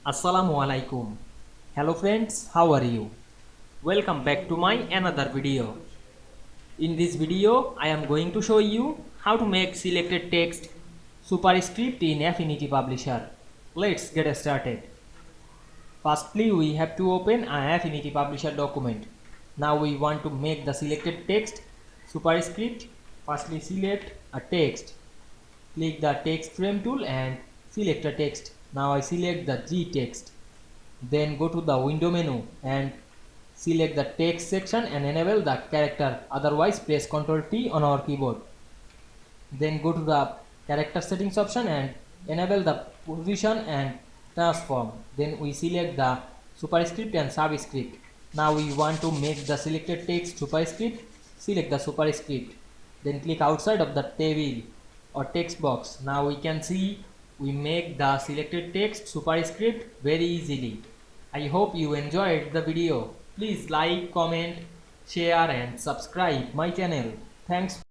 Assalamu Walaikum. Hello friends, how are you? Welcome back to my another video. In this video, I am going to show you how to make selected text superscript in Affinity Publisher. Let's get started. Firstly, we have to open an Affinity Publisher document. Now we want to make the selected text superscript. Firstly, select a text. Click the text frame tool and select a text. Now I select the G text. Then go to the window menu and select the text section and enable the character. Otherwise, press Ctrl T on our keyboard. Then go to the character settings option and enable the position and transform. Then we select the superscript and subscript. Now we want to make the selected text superscript. Select the superscript. Then click outside of the table or text box. Now we can see we make the selected text superscript very easily. I hope you enjoyed the video. Please like, comment, share and subscribe my channel. Thanks.